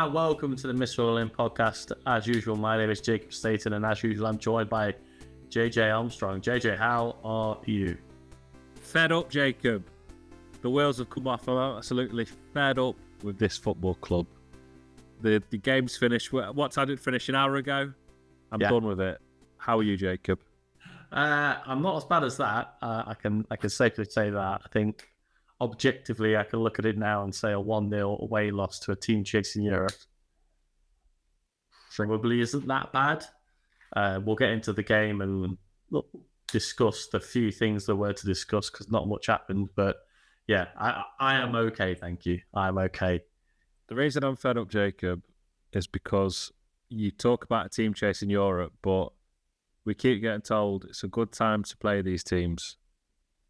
and welcome to the Mr. All In podcast. As usual, my name is Jacob Staten, and as usual, I'm joined by JJ Armstrong. JJ, how are you? Fed up, Jacob. The wheels have come off. I'm absolutely fed up with this football club. The game's finished. What time did it finish? An hour ago? I'm done with it. How are you, Jacob? I'm not as bad as that. I can safely say that. I think objectively, I can look at it now and say a 1-0 away loss to a team chasing Europe probably isn't that bad. We'll get into the game and discuss the few things there were to discuss because not much happened. But yeah, I am okay, thank you. I'm okay. The reason I'm fed up, Jacob, is because you talk about a team chasing Europe, but we keep getting told it's a good time to play these teams.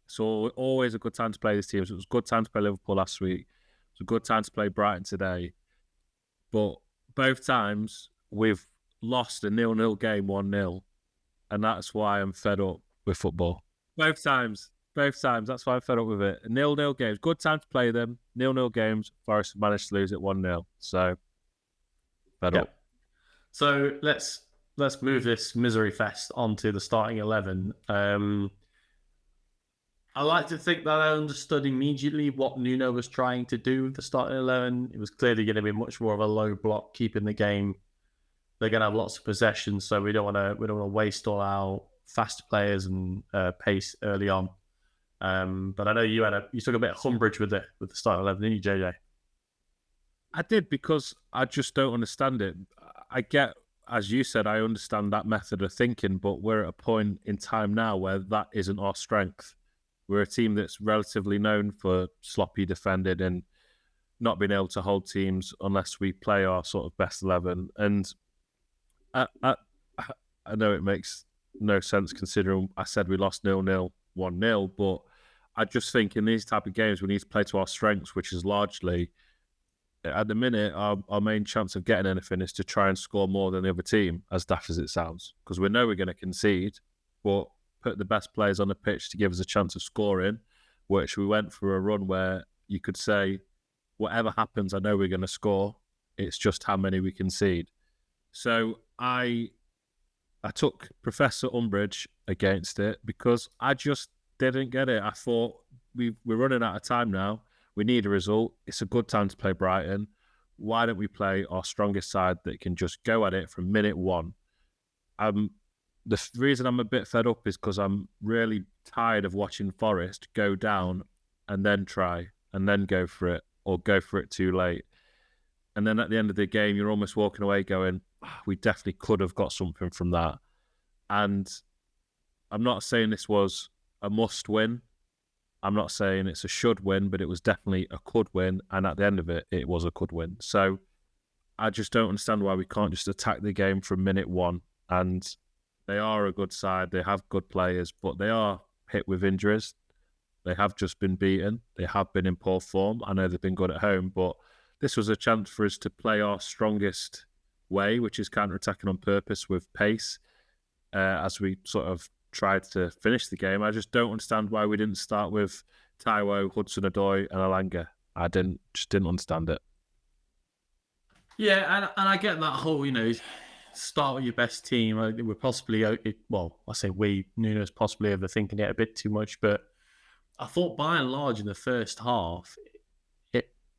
So always a good time to play these teams. It was a good time to play Liverpool last week. It was a good time to play Brighton today. But both times we've lost a 0-0 game 1-0. And that's why I'm fed up with football. Both times. That's why I'm fed up with it. 0-0 games. Good time to play them. 0-0 games. Forest managed to lose it 1-0. So fed up. So let's move this misery fest onto the starting 11. I like to think that I understood immediately what Nuno was trying to do with the starting 11. It was clearly going to be much more of a low block, keeping the game. They're going to have lots of possession, so we don't want to waste all our fast players and pace early on. But I know you took a bit of umbrage with the starting 11, didn't you, JJ? I did, because I just don't understand it. I get, as you said, I understand that method of thinking, but we're at a point in time now where that isn't our strength. We're a team that's relatively known for sloppy defending and not being able to hold teams unless we play our sort of best 11. And I know it makes no sense considering I said we lost 0-0, 1-0, but I just think in these type of games we need to play to our strengths, which is largely, at the minute, our main chance of getting anything is to try and score more than the other team, as daft as it sounds, because we know we're going to concede, but put the best players on the pitch to give us a chance of scoring, which we went for a run where you could say, whatever happens, I know we're going to score. It's just how many we concede. So I took Professor Umbridge against it because I just didn't get it. I thought we're running out of time now. We need a result. It's a good time to play Brighton. Why don't we play our strongest side that can just go at it from minute one? The reason I'm a bit fed up is because I'm really tired of watching Forest go down and then try and then go for it, or go for it too late. And then at the end of the game, you're almost walking away going, we definitely could have got something from that. And I'm not saying this was a must win. I'm not saying it's a should win, but it was definitely a could win. And at the end of it, it was a could win. So I just don't understand why we can't just attack the game from minute one. And they are a good side. They have good players, but they are hit with injuries. They have just been beaten. They have been in poor form. I know they've been good at home, but this was a chance for us to play our strongest way, which is counter-attacking on purpose with pace, as we sort of tried to finish the game. I just don't understand why we didn't start with Taiwo, Hudson-Odoi and Alanga. I just didn't understand it. Yeah, and I get that whole, start with your best team. We're possibly, Nuno's possibly overthinking it a bit too much, but I thought by and large in the first half,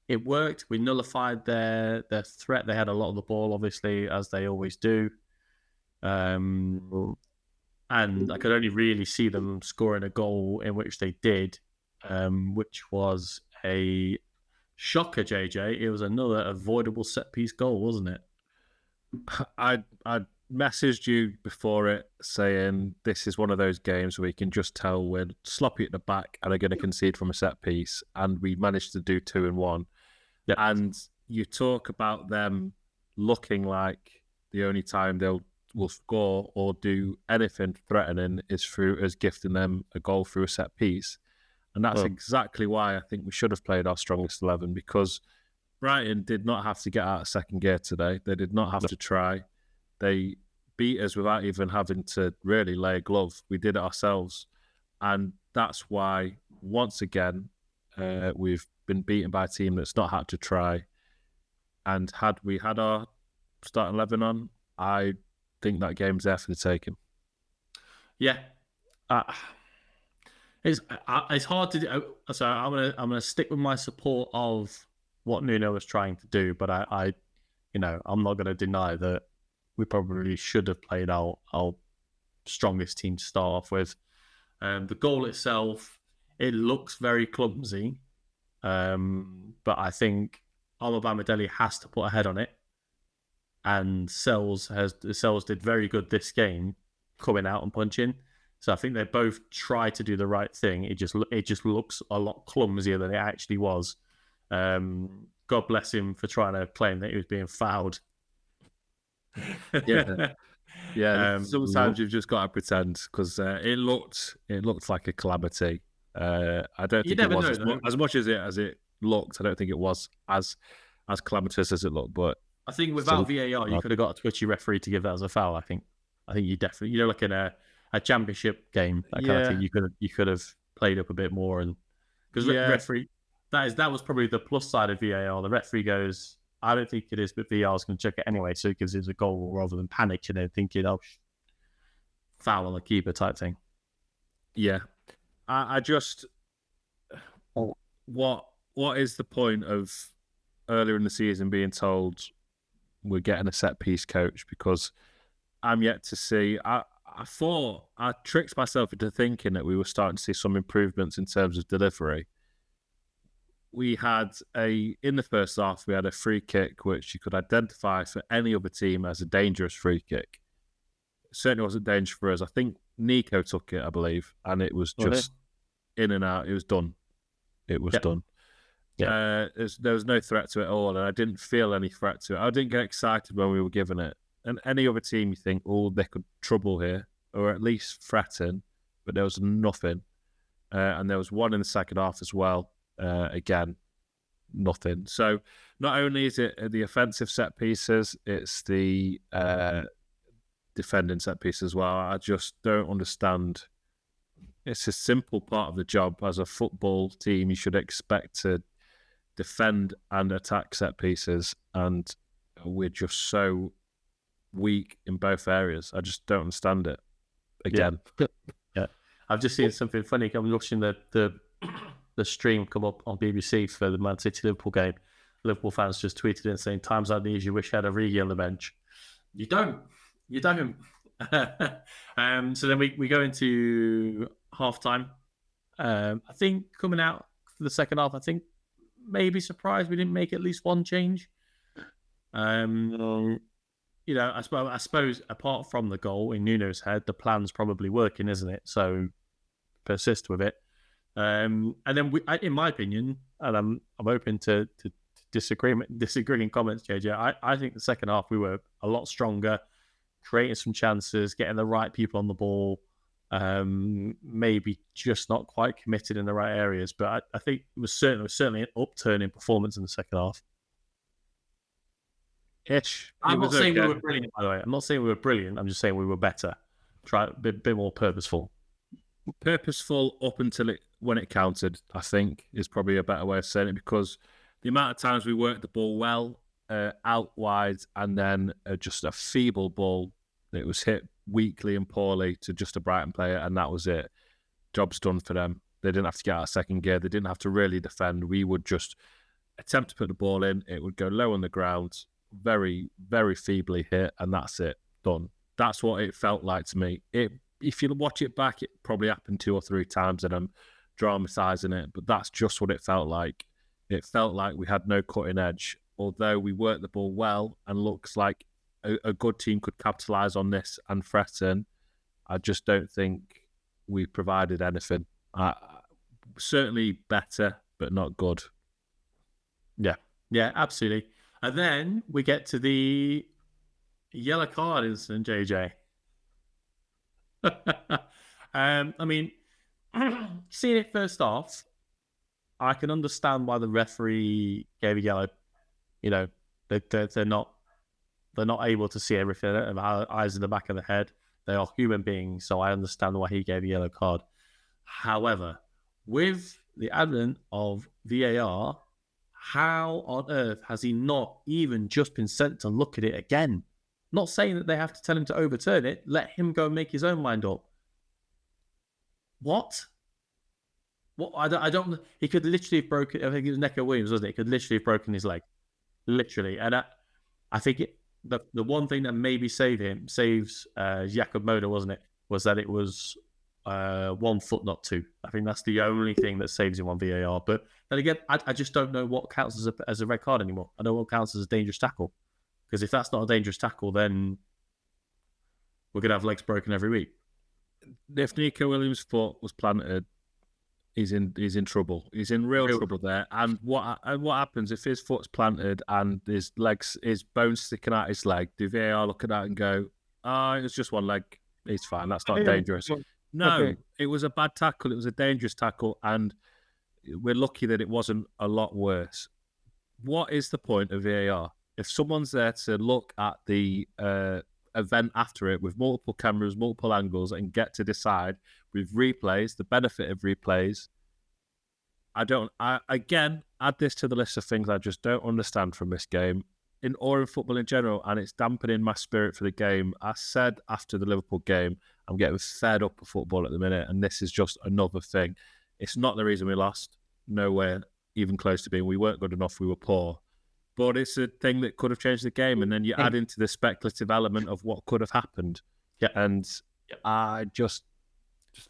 it worked. We nullified their threat. They had a lot of the ball, obviously, as they always do. And I could only really see them scoring a goal in which they did, which was a shocker, JJ. It was another avoidable set-piece goal, wasn't it? I messaged you before it saying this is one of those games where you can just tell we're sloppy at the back and are going to concede from a set piece, and we managed to do 2 in 1. Yep. And you talk about them looking like the only time will score or do anything threatening is through us gifting them a goal through a set piece, and that's exactly why I think we should have played our strongest 11, because Brighton did not have to get out of second gear today. They did not have to try. They beat us without even having to really lay a glove. We did it ourselves. And that's why, once again, we've been beaten by a team that's not had to try. And had we had our starting 11 on, I think that game's there for the taking. Yeah. It's hard to do. So I'm gonna stick with my support of what Nuno was trying to do, but I'm not gonna deny that we probably should have played our strongest team to start off with. The goal itself, it looks very clumsy, but I think Bamadelli has to put a head on it, and Sells did very good this game, coming out and punching. So I think they both tried to do the right thing. It just looks a lot clumsier than it actually was. God bless him for trying to claim that he was being fouled. Yeah. Sometimes you've just got to pretend, because it looked like a calamity. I don't think it was as much as it looked. I don't think it was as calamitous as it looked. But I think without VAR, you could have got a twitchy referee to give that as a foul. I think you definitely, like in a championship game, that kind of thing, you could have played up a bit more, and because referee, that was probably the plus side of VAR. The referee goes, I don't think it is, but VAR is going to check it anyway, so it gives it a goal rather than panicking and thinking, foul on the keeper type thing. Yeah, I just, what is the point of earlier in the season being told we're getting a set piece coach? Because I'm yet to see. I thought I tricked myself into thinking that we were starting to see some improvements in terms of delivery. We had in the first half, we had a free kick which you could identify for any other team as a dangerous free kick. It certainly wasn't dangerous for us. I think Nico took it, I believe, and it was just in and out. It was done. It was done. Yeah. There was no threat to it at all, and I didn't feel any threat to it. I didn't get excited when we were given it. And any other team, you think, they could trouble here, or at least threaten, but there was nothing. And there was one in the second half as well. Again, nothing. So not only is it the offensive set pieces, it's the defending set piece as well. I just don't understand. It's a simple part of the job. As a football team, you should expect to defend and attack set pieces, and we're just so weak in both areas. I just don't understand it. Again, yeah. I've just seen something funny. I'm watching the stream come up on BBC for the Man City Liverpool game. Liverpool fans just tweeted in saying, "Times like these, you wish you had Origi on the bench." You don't. So then we go into half time. I think coming out for the second half, I think maybe surprised we didn't make at least one change. I suppose apart from the goal in Nuno's head, the plan's probably working, isn't it? So persist with it. And then in my opinion, and I'm open to disagreeing comments, JJ. I think the second half we were a lot stronger, creating some chances, getting the right people on the ball. Maybe just not quite committed in the right areas, but I think it was certainly an upturn in performance in the second half. I'm not saying we were brilliant, by the way. I'm not saying we were brilliant. I'm just saying we were better. Try a bit more purposeful. Purposeful up until when it counted, I think, is probably a better way of saying it, because the amount of times we worked the ball well out wide, and then just a feeble ball that was hit weakly and poorly to just a Brighton player, and that was it. Job's done for them. They didn't have to get out of second gear. They didn't have to really defend. We would just attempt to put the ball in. It would go low on the ground, very, very feebly hit, and that's it. Done. That's what it felt like to me. If you watch it back, it probably happened 2 or 3 times, and I'm dramatising it, but that's just what it felt like. It felt like we had no cutting edge, although we worked the ball well and looks like a good team could capitalise on this and threaten. I just don't think we provided anything. Certainly better, but not good. Yeah, absolutely. And then we get to the yellow card incident, JJ. I mean, seeing it first off, I can understand why the referee gave a yellow. They're not able to see everything. They don't have eyes in the back of the head. They are human beings, so I understand why he gave a yellow card. However, with the advent of VAR, how on earth has he not even just been sent to look at it again? Not saying that they have to tell him to overturn it. Let him go and make his own mind up. What? I don't. He could literally have broken. I think it was Neco Williams, wasn't it? He could literally have broken his leg, literally. And I think the one thing that maybe saves Jakob Moda, wasn't it? Was that it was 1 foot, not 2. I think that's the only thing that saves him on VAR. But then again, I just don't know what counts as a red card anymore. I don't know what counts as a dangerous tackle. Because if that's not a dangerous tackle, then we're gonna have legs broken every week. If Neco Williams' foot was planted, he's in trouble. He's in real trouble there. And what happens if his foot's planted and his bones sticking out his leg? Do VAR look at that and go, it was just one leg. He's fine. That's not dangerous. No, It was a bad tackle. It was a dangerous tackle, and we're lucky that it wasn't a lot worse. What is the point of VAR? If someone's there to look at the event after it with multiple cameras, multiple angles, and get to decide with replays, the benefit of replays, I again add this to the list of things I just don't understand from this game or in football in general, and it's dampening my spirit for the game. I said after the Liverpool game, I'm getting fed up with football at the minute, and this is just another thing. It's not the reason we lost. Nowhere even close to being. We weren't good enough. We were poor. But it's a thing that could have changed the game, and then you add into the speculative element of what could have happened. Yeah, and I just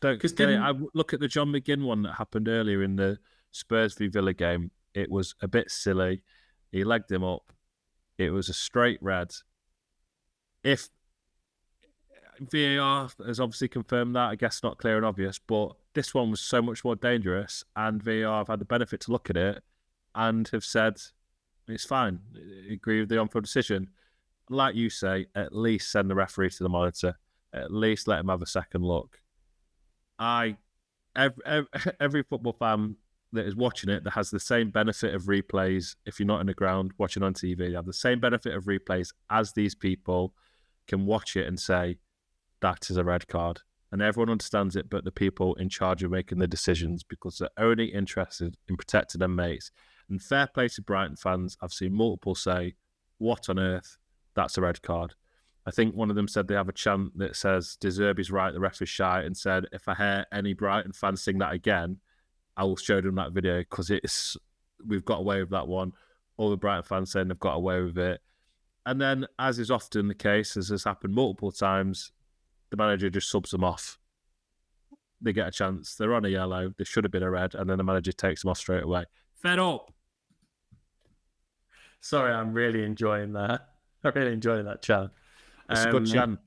don't get it. I look at the John McGinn one that happened earlier in the Spurs v Villa game. It was a bit silly. He legged him up. It was a straight red. If VAR has obviously confirmed that, I guess not clear and obvious, but this one was so much more dangerous, and VAR have had the benefit to look at it and have said, it's fine. I agree with the on-field decision. Like you say, at least send the referee to the monitor. At least let him have a second look. Every football fan that is watching it that has the same benefit of replays, if you're not in the ground watching on TV, you have the same benefit of replays as these people can watch it and say, that is a red card. And everyone understands it, but the people in charge of making the decisions, because they're only interested in protecting their mates. And fair play to Brighton fans, I've seen multiple say, what on earth? That's a red card. I think one of them said they have a chant that says, De Zerbi's right, the ref is shy, and said, if I hear any Brighton fans sing that again, I will show them that video, because we've got away with that one. All the Brighton fans saying they've got away with it. And then, as is often the case, as has happened multiple times, the manager just subs them off. They get a chance. They're on a yellow. They should have been a red, and then the manager takes them off straight away. Fed up. Sorry, I'm really enjoying that. I'm really enjoying that chant. It's a good chant.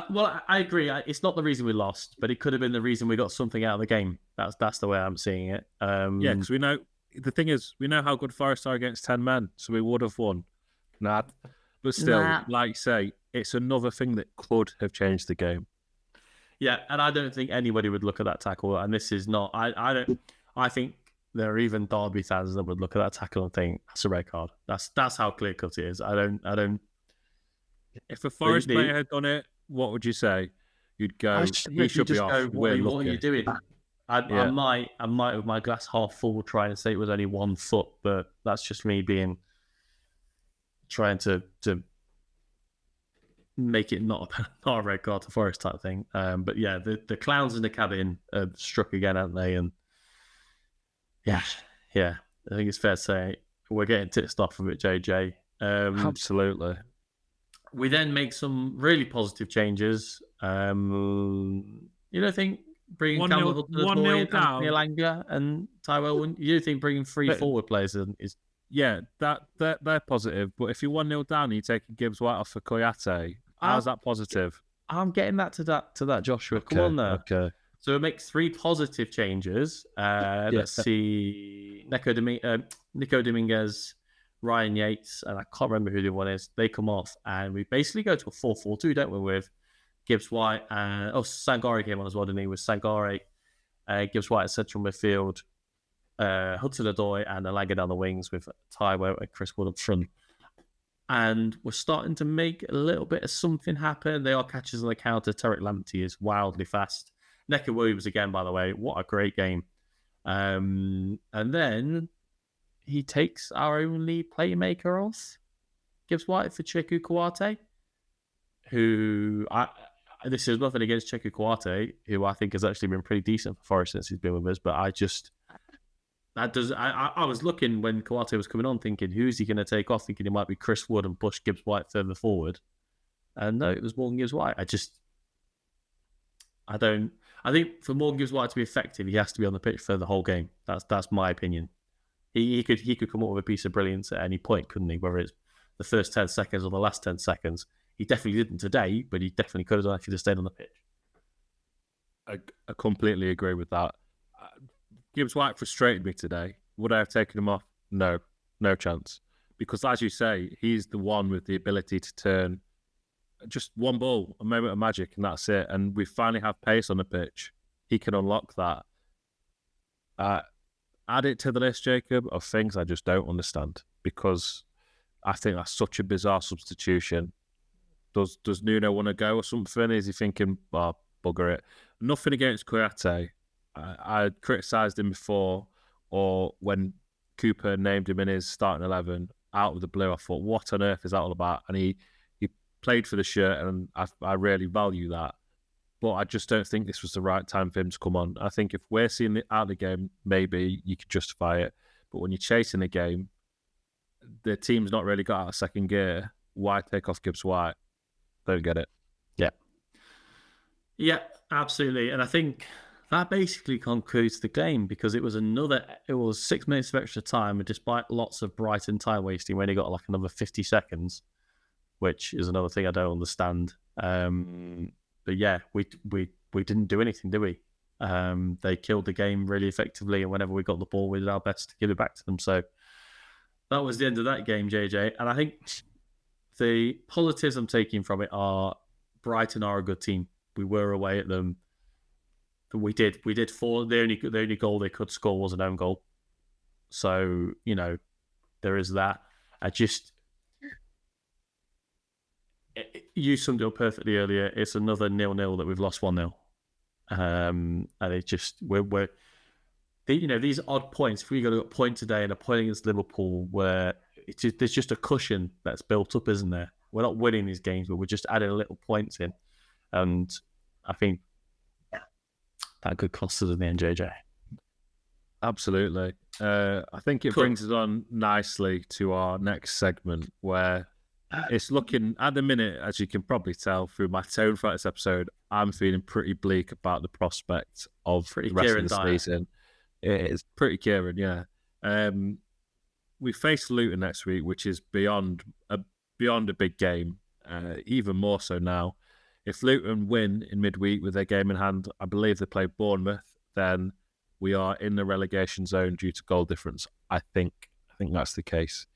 Well, I agree. It's not the reason we lost, but it could have been the reason we got something out of the game. That's the way I'm seeing it. Yeah, because we know, the thing is, we know how good Forest are against 10 men, so we would have won. But still, like you say, it's another thing that could have changed the game. Yeah, and I don't think anybody would look at that tackle, and this is not. I think there are even Derby fans that would look at that tackle and think that's a red card. That's how clear cut it is. I don't. If a Forest player had done it, what would you say? You'd go, he should be off. What are you doing? I might with my glass half full try and say it was only 1 foot, but that's just me trying to make it not a red card to Forest type thing. But yeah, the clowns in the cabin struck again, haven't they? And yeah, I think it's fair to say we're getting ticked off of it, JJ. Absolutely. We then make some really positive changes. You don't think bringing Campbell Hudson-Odoi, Anthony Elanga and Tyrell, you think bringing 3 forward players is... Yeah, they're positive. But if you're 1-0 down and you're taking gibbs-white off for Koyate, how's that positive? I'm getting that to that Joshua. Come on there. Okay. So it makes 3 positive changes. Let's see. Nico Dominguez, Ryan Yates, and I can't remember who the one is. They come off, and we basically go to a 4-4-2, don't we, with Gibbs-White and... Sangare came on as well, didn't he? With Sangare, Gibbs-White at central midfield, Hudson-Odoi and Elanga down the wings with Taiwo and Chris Wood up front. And we're starting to make a little bit of something happen. They are catches on the counter. Tarek Lamptey is wildly fast. Neco Williams again, by the way. What a great game. And then he takes our only playmaker off Gibbs-white for Cheku Kouyaté, who this is nothing against Cheku Kouyaté, who I think has actually been pretty decent for Forest since he's been with us, but I was looking when Kouyaté was coming on thinking, who's he going to take off? Thinking it might be Chris Wood and push Gibbs-white further forward. And no, it was Morgan Gibbs-white. I think for Morgan Gibbs-white to be effective, he has to be on the pitch for the whole game. That's my opinion. He could come up with a piece of brilliance at any point, couldn't he? Whether it's the first 10 seconds or the last 10 seconds. He definitely didn't today, but he definitely could have done if he'd have stayed on the pitch. I completely agree with that. Gibbs-white frustrated me today. Would I have taken him off? No chance. Because as you say, he's the one with the ability to turn just one ball, a moment of magic, and that's it. And we finally have pace on the pitch. He can unlock that. Add it to the list, Jacob, of things I just don't understand, because I think that's such a bizarre substitution. Does Nuno want to go or something? Is he thinking, bugger it? Nothing against Kouyaté. I criticised him before, or when Cooper named him in his starting 11 out of the blue. I thought, what on earth is that all about? And he played for the shirt, and I really value that. But I just don't think this was the right time for him to come on. I think if we're seeing it out of the game, maybe you could justify it. But when you're chasing the game, the team's not really got out of second gear. Why take off Gibbs-white? Don't get it. Yeah, absolutely. And I think that basically concludes the game, because it was 6 minutes of extra time, and despite lots of Brighton time wasting, we only got like another 50 seconds, which is another thing I don't understand. But yeah, we didn't do anything, did we? They killed the game really effectively, and whenever we got the ball, we did our best to give it back to them. So that was the end of that game, JJ. And I think the positives I'm taking from it are Brighton are a good team. We were away at them. We did four. The only goal they could score was an own goal. So, there is that. You summed it up perfectly earlier. It's another 0-0 that we've lost 1-0. And it just, these odd points, if we got a point today and a point against Liverpool, where there's just a cushion that's built up, isn't there? We're not winning these games, but we're just adding little points in. And I think that could cost us in the end, JJ. Absolutely. I think it brings us on nicely to our next segment, where it's looking, at the minute, as you can probably tell through my tone for this episode, I'm feeling pretty bleak about the prospect of the rest of the season. It's pretty Kieran, yeah. We face Luton next week, which is beyond a big game, even more so now. If Luton win in midweek with their game in hand, I believe they play Bournemouth, then we are in the relegation zone due to goal difference. I think that's the case.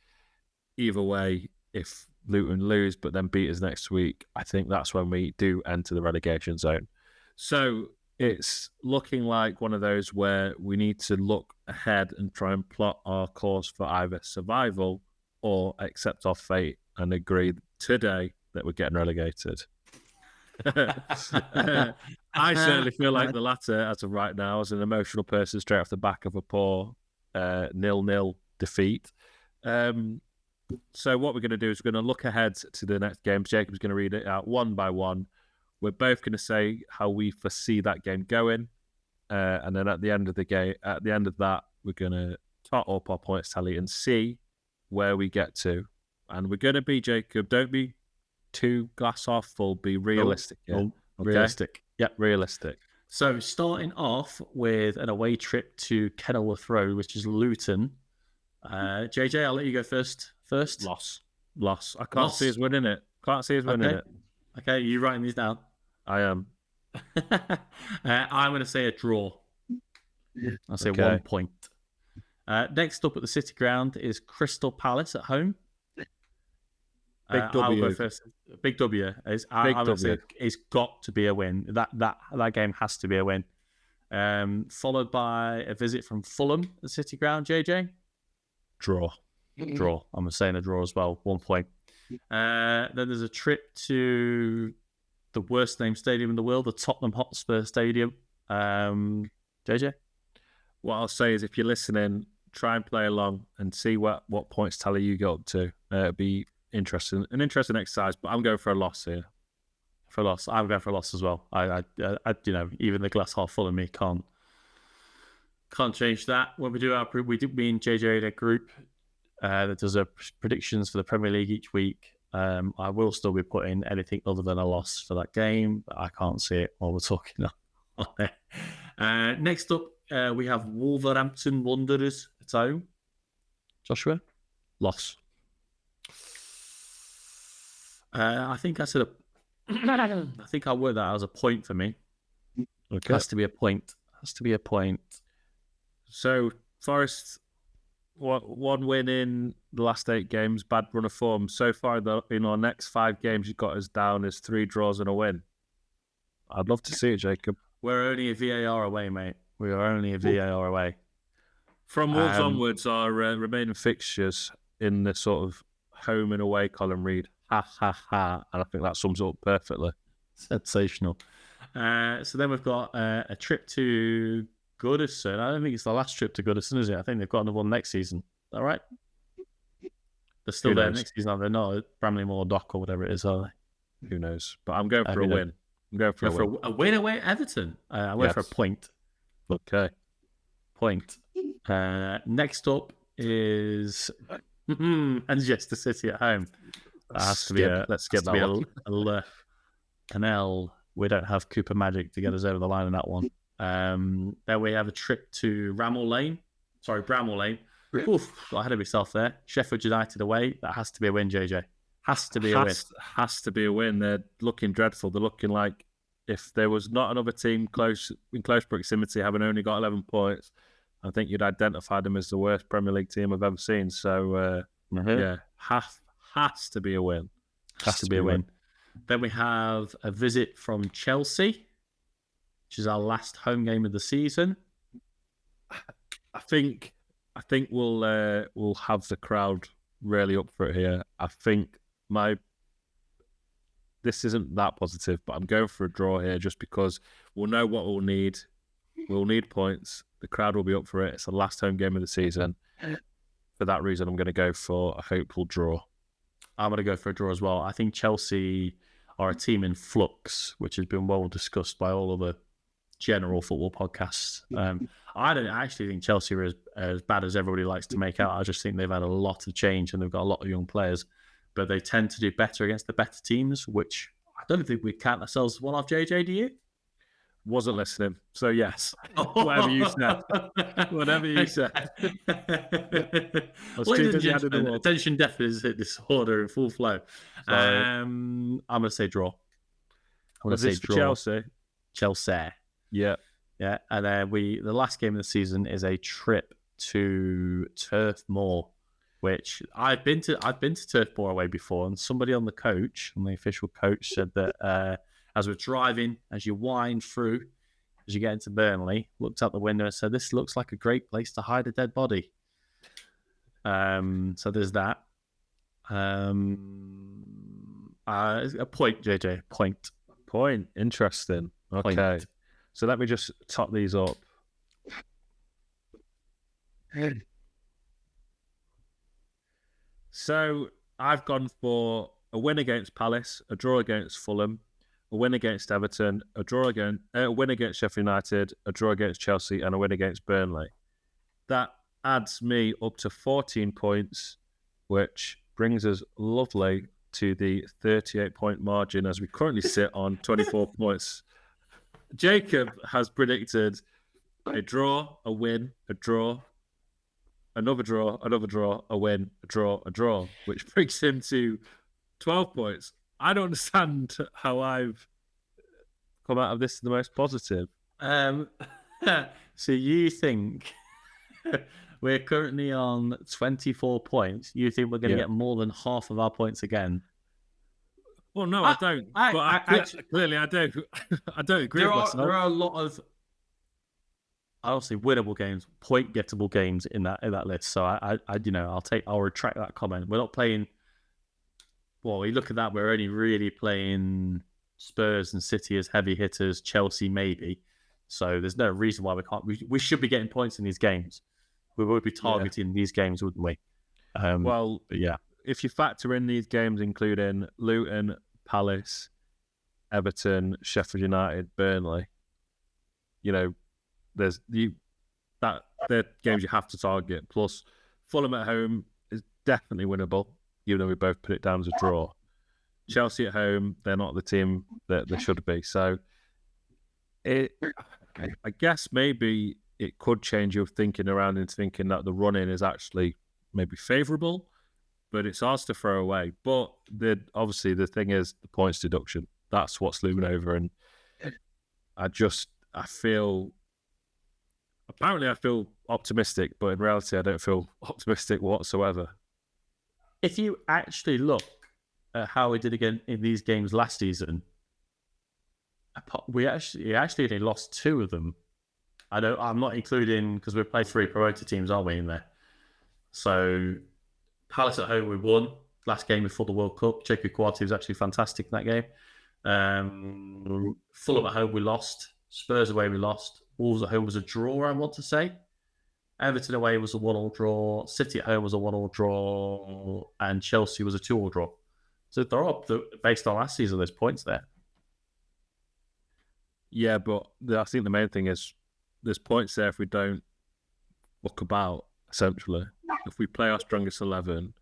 Either way, if Luton lose but then beat us next week, I think that's when we do enter the relegation zone. So it's looking like one of those where we need to look ahead and try and plot our course for either survival or accept our fate and agree today that we're getting relegated. I certainly feel like the latter as of right now, as an emotional person straight off the back of a poor 0-0 defeat. So what we're going to do is we're going to look ahead to the next game. Jacob's going to read it out one by one. We're both going to say how we foresee that game going, and then at the end of that, we're going to tot up our points tally and see where we get to. And we're going to be, Jacob, don't be too glass half full, be realistic. Okay? Realistic. Yeah, realistic. So starting off with an away trip to Kenilworth Road, which is Luton. JJ, I'll let you go first. Loss. I can't see us winning it. Okay, you writing these down? I am. I'm going to say a draw. I'll say 1 point. Next up at the City Ground is Crystal Palace at home. Big W. I'll go first. Big W. I'm going to say it's got to be a win. That game has to be a win. Followed by a visit from Fulham at the City Ground. JJ? Draw. I'm saying a draw as well. 1 point. Then there's a trip to the worst named stadium in the world, the Tottenham Hotspur Stadium. JJ? What I'll say is, if you're listening, try and play along and see what points tally you get up to. It'd be interesting, an interesting exercise. But I'm going for a loss here. For a loss, I'm going for a loss as well. I even the glass half full of me can't change that. When we do our group, me and JJ in a group that does predictions for the Premier League each week. I will still be putting anything other than a loss for that game, but I can't see it while we're talking on there. Next up, we have Wolverhampton Wanderers at home. Joshua? Loss. I think I said I think I word that as a point for me. Okay. Has to be a point. So, Forest, one win in the last 8 games, bad run of form. So far, in our next 5 games, you've got us down as 3 draws and a win. I'd love to see it, Jacob. We're only a VAR away, mate. We are only a VAR away. From Wolves onwards, our remaining fixtures in the sort of home and away column read, ha, ha, ha. And I think that sums it up perfectly. Sensational. So then we've got a trip to Goodison. I don't think it's the last trip to Goodison, is it? I think they've got another one next season. Is that right? They're still there next season, are they not? Bramley-Moore Dock or whatever it is, are they? Who knows? But I'm going for a win. I'm going for a win away at Everton. I went for a point. Okay. Point. Next up is Manchester City at home. That has to be an L. We don't have Cooper Magic to get us over the line in that one. Then we have a trip to Bramall Lane. Oof, got ahead of myself there. Sheffield United away. That has to be a win, JJ. Has to be a win. Has to be a win. They're looking dreadful. They're looking like if there was not another team in close proximity, having only got 11 points, I think you'd identify them as the worst Premier League team I've ever seen. So, yeah, has to be a win. Has to be a win. Then we have a visit from Chelsea, which is our last home game of the season. I think we'll have the crowd really up for it here. I think this isn't that positive, but I'm going for a draw here just because we'll know what we'll need. We'll need points. The crowd will be up for it. It's the last home game of the season. For that reason, I'm going to go for a hopeful draw. I'm going to go for a draw as well. I think Chelsea are a team in flux, which has been well discussed by all of the general football podcasts. I don't actually think Chelsea are as bad as everybody likes to make out. I just think they've had a lot of change and they've got a lot of young players, but they tend to do better against the better teams, which I don't think we count ourselves as one of. JJ, do you? Wasn't listening, so yes. Whatever you said. Whatever you said. Attention deficit disorder in full flow. So, I'm going to say draw. I'm going to say draw. Chelsea. Yeah. Yeah. And then the last game of the season is a trip to Turf Moor, which I've been to Turf Moor away before, and somebody on the official coach said that as we're driving, as you wind through, as you get into Burnley, looked out the window and said, "This looks like a great place to hide a dead body." So there's that. A point, JJ. Point. Interesting. Okay. Point. So let me just top these up. So I've gone for a win against Palace, a draw against Fulham, a win against Everton, a win against Sheffield United, a draw against Chelsea, and a win against Burnley. That adds me up to 14 points, which brings us lovely to the 38-point margin as we currently sit on 24 points. Jacob has predicted a draw, a win, a draw, another draw, a win, a draw, which brings him to 12 points. I don't understand how I've come out of this the most positive. So you think we're currently on 24 points? You think we're going to get more than half of our points again? Well, no, I don't. Clearly, I don't. I don't agree with myself. There are a lot of, I don't say winnable games, point gettable games in that list. So I'll retract that comment. We're not playing. Well, you look at that, we're only really playing Spurs and City as heavy hitters, Chelsea maybe. So there's no reason why we can't. We should be getting points in these games. we would be targeting these games, wouldn't we? Well, but yeah, if you factor in these games, including Luton, Palace, Everton, Sheffield United, Burnley, there's they're games you have to target. Plus, Fulham at home is definitely winnable, even though we both put it down as a draw. Chelsea at home, they're not the team that they should be. So, I guess maybe it could change your thinking around into thinking that the run-in is actually maybe favourable, but it's ours to throw away. But obviously the thing is the points deduction. That's what's looming over, and I feel optimistic, but in reality I don't feel optimistic whatsoever. If you actually look at how we did again in these games last season, we actually only lost 2 of them. I'm not including, because we played 3 promoted teams, aren't we, in there? So Palace at home we won last game before the World Cup. Jacob Kouyaté was actually fantastic in that game. Fulham at home we lost. Spurs away we lost. Wolves at home was a draw, I want to say. Everton away was a 1-1 draw. City at home was a 1-1 draw. And Chelsea was a 2-2 draw. So they're up based on last season. There's points there. Yeah, but I think the main thing is there's points there if we don't look about, essentially. If we play our strongest 11,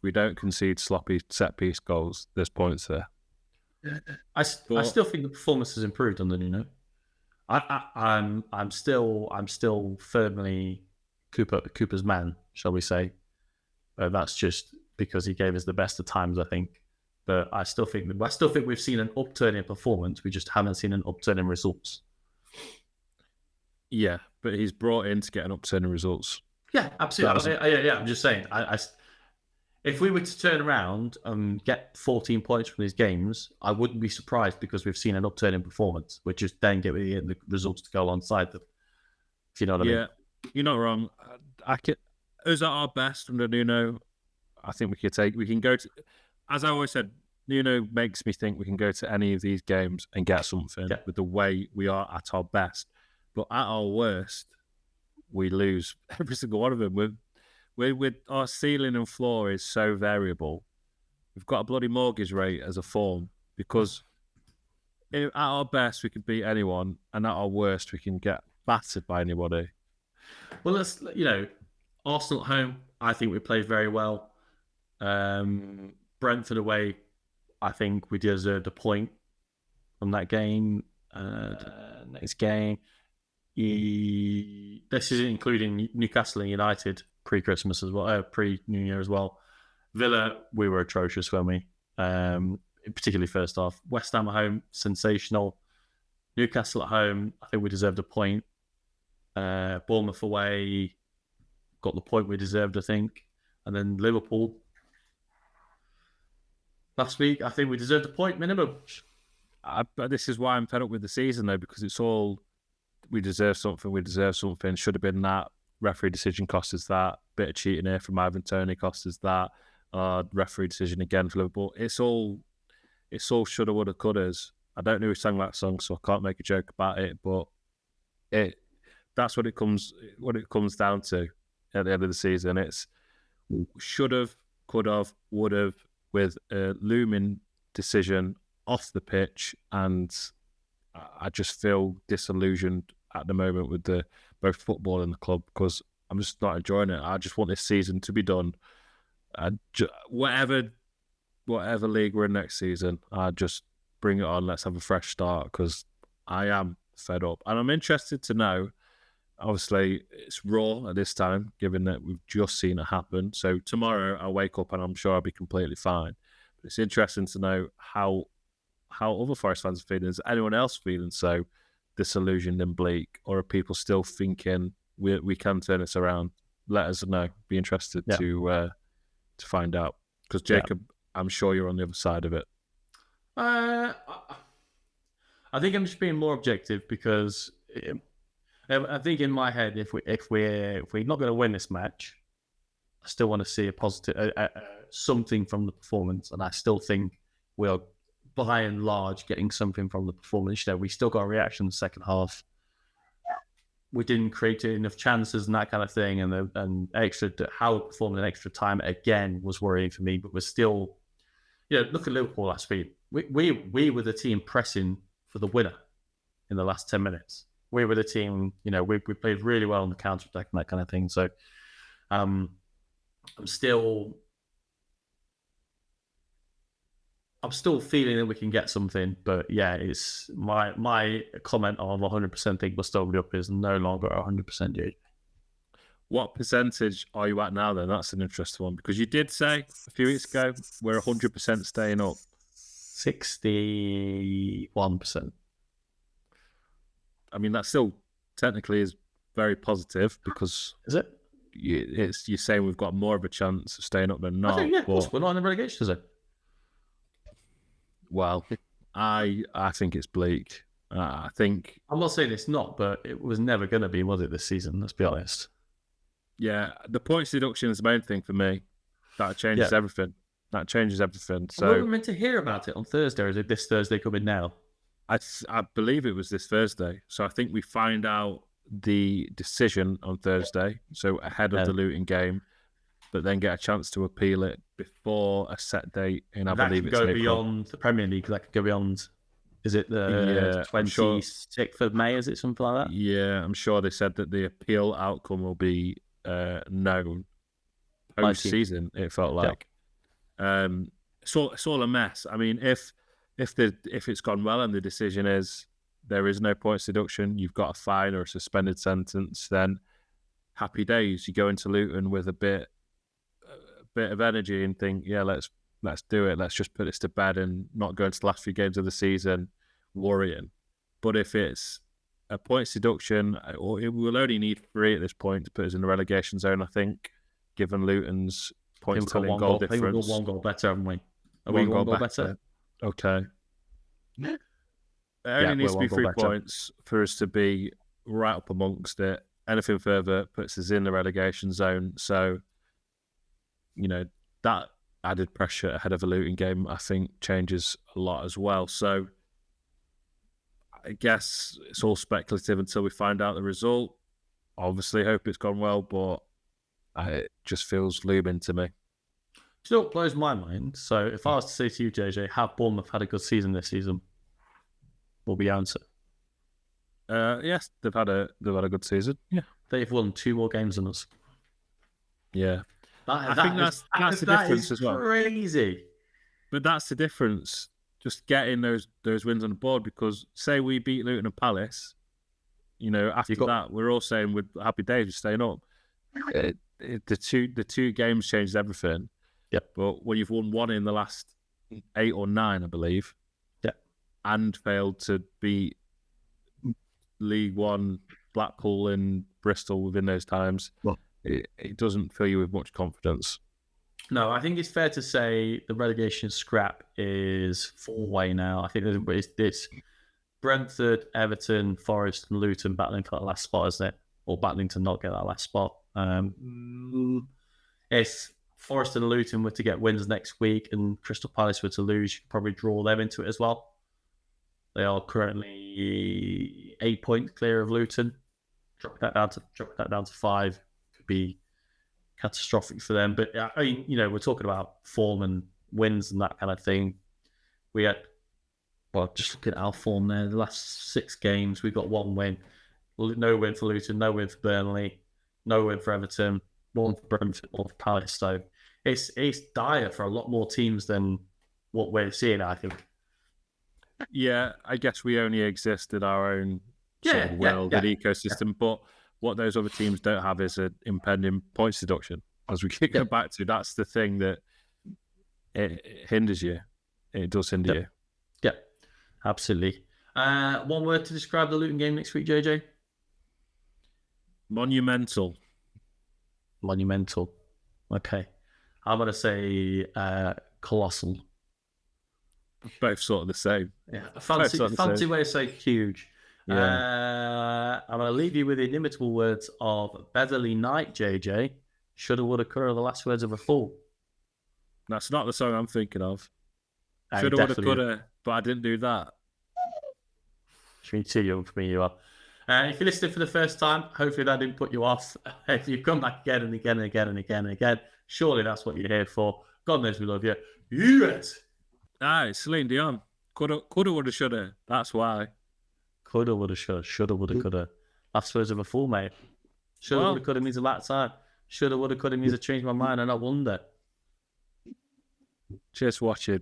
we don't concede sloppy set-piece goals, there's points there. I still think the performance has improved under Nuno. I'm still firmly Cooper's man, shall we say? That's just because he gave us the best of times, I think. But I still think we've seen an upturn in performance. We just haven't seen an upturn in results. Yeah, but he's brought in to get an upturn in results. Yeah, absolutely. Yeah, I'm just saying. If we were to turn around and get 14 points from these games, I wouldn't be surprised because we've seen an upturn in performance. We just then get the results to go alongside them. If you know what I mean. Yeah, you're not wrong. Us at our best under Nuno, I think we can go to, as I always said, Nuno makes me think we can go to any of these games and get something with the way we are at our best. But at our worst, we lose every single one of them. With our ceiling and floor is so variable. We've got a bloody mortgage rate as a form because at our best we can beat anyone, and at our worst we can get battered by anybody. Well, Arsenal at home, I think we played very well. Brentford away, I think we deserved a point from that game. Next game, this is including Newcastle and United pre-Christmas as well, pre-New Year as well. Villa, we were atrocious, weren't we? Particularly first half. West Ham at home, sensational. Newcastle at home, I think we deserved a point. Bournemouth away, got the point we deserved, I think. And then Liverpool last week, I think we deserved a point minimum. But this is why I'm fed up with the season, though, because it's all we deserve something. Should have been that. Referee decision cost us that. Bit of cheating here from Ivan Toney cost us that. Referee decision again for Liverpool. It's all shoulda, woulda, couldas. I don't know who sang that song, so I can't make a joke about it. But that's what it comes down to at the end of the season. It's should have, could have, would have, with a looming decision off the pitch, and I just feel disillusioned at the moment with both football and the club because I'm just not enjoying it. I just want this season to be done. Whatever league we're in next season, I just bring it on. Let's have a fresh start because I am fed up, and I'm interested to know. Obviously, it's raw at this time, given that we've just seen it happen. So tomorrow I'll wake up and I'm sure I'll be completely fine. But it's interesting to know how other Forest fans are feeling. Is anyone else feeling so disillusioned and bleak, or are people still thinking we can turn this around? Let us know. Be interested to find out. Because Jacob, I'm sure you're on the other side of it. I think I'm just being more objective because I think in my head, if we're not going to win this match, I still want to see a positive something from the performance, and I still think we are by and large getting something from the performance. We still got a reaction in the second half. we didn't create enough chances and that kind of thing, and how we performed in extra time again was worrying for me. But we're still, look at Liverpool last week. We were the team pressing for the winner in the last 10 minutes. We were the team, we played really well on the counter attack and that kind of thing. So I'm still feeling that we can get something, but it's my comment of 100% think we're still up is no longer 100% due. What percentage are you at now then? That's an interesting one, because you did say a few weeks ago we're 100% staying up. 61%. I mean, that still technically is very positive, because is it? You're saying we've got more of a chance of staying up than not. I think, of course, we're not in the relegation zone. Well, I think it's bleak. I think I'm not saying it's not, but it was never going to be, was it, this season? Let's be honest. Yeah, the points deduction is the main thing for me. That changes everything. That changes everything. So we were meant to hear about it on Thursday, or is it this Thursday coming now? I believe it was this Thursday. So I think we find out the decision on Thursday, so ahead of the Luton game, but then get a chance to appeal it before a set date in, I believe it's April. That could go beyond the Premier League. That could go beyond, is it the 26th of May, is it something like that? Yeah, I'm sure they said that the appeal outcome will be known post-season, it felt like. It's all a mess. I mean, if it's gone well and the decision is there is no points deduction, you've got a fine or a suspended sentence, then happy days. You go into Luton with a bit of energy and think, let's do it. Let's just put this to bed and not go into the last few games of the season worrying. But if it's a points deduction, or it will only need 3 at this point to put us in the relegation zone, I think, given Luton's points telling goal difference. We've got 1 goal better, haven't we? Are we 1 goal better? Okay. It only needs to be 3 points for us to be right up amongst it. Anything further puts us in the relegation zone. So, that added pressure ahead of a Luton game, I think, changes a lot as well. So, I guess it's all speculative until we find out the result. Obviously, hope it's gone well, but it just feels looming to me. Do you know what blows my mind? So, if I was to say to you, JJ, have Bournemouth had a good season this season? Will be answer. Yes, they've had a good season. Yeah, they've won 2 more games than us. Yeah, I think that's the difference as well. Crazy, but that's the difference. Just getting those wins on the board, because say we beat Luton and Palace, after that we're all saying we're happy days, we're staying up. The two games changed everything. Yeah, but when you've won 1 in the last 8 or 9, I believe. And failed to beat League One, Blackpool and Bristol within those times, it doesn't fill you with much confidence. No, I think it's fair to say the relegation scrap is 4-way now. I think it's Brentford, Everton, Forest and Luton battling for that last spot, isn't it? Or battling to not get that last spot. If Forest and Luton were to get wins next week and Crystal Palace were to lose, you could probably draw them into it as well. They are currently 8 points clear of Luton. Dropping that down to 5 could be catastrophic for them. But I mean, we're talking about form and wins and that kind of thing. We had, just look at our form there. The last 6 games, we've got 1 win. No win for Luton, no win for Burnley, no win for Everton, 1 for Brentford, 1 for Palace. So it's dire for a lot more teams than what we're seeing, I think. Yeah, I guess we only exist in our own sort of world and ecosystem. But what those other teams don't have is an impending points deduction. As we keep going back to, that's the thing that it hinders you. It does hinder you. Yeah, absolutely. 1 word to describe the Luton game next week, JJ? Monumental. Okay. I'm going to say colossal. Both sort of the same. Yeah, a fancy way of saying huge. Yeah. I'm going to leave you with the inimitable words of Beverly Knight, JJ. Shoulda, woulda, coulda, the last words of a fool. That's not the song I'm thinking of. Shoulda, woulda, coulda, but I didn't do that. You're too young for me, you are. If you listened for the first time, hopefully that didn't put you off. If you come back again and again and again and again and again, surely that's what you're here for. God knows we love you. Yes. Aye, Celine Dion. Coulda, woulda, shoulda. That's why. Coulda, woulda, shoulda. Shoulda, woulda, coulda. Last words of a fool, mate. Shoulda, woulda, coulda means a lot of time. Shoulda, woulda, coulda means I changed my mind and I wonder. Cheers for watching.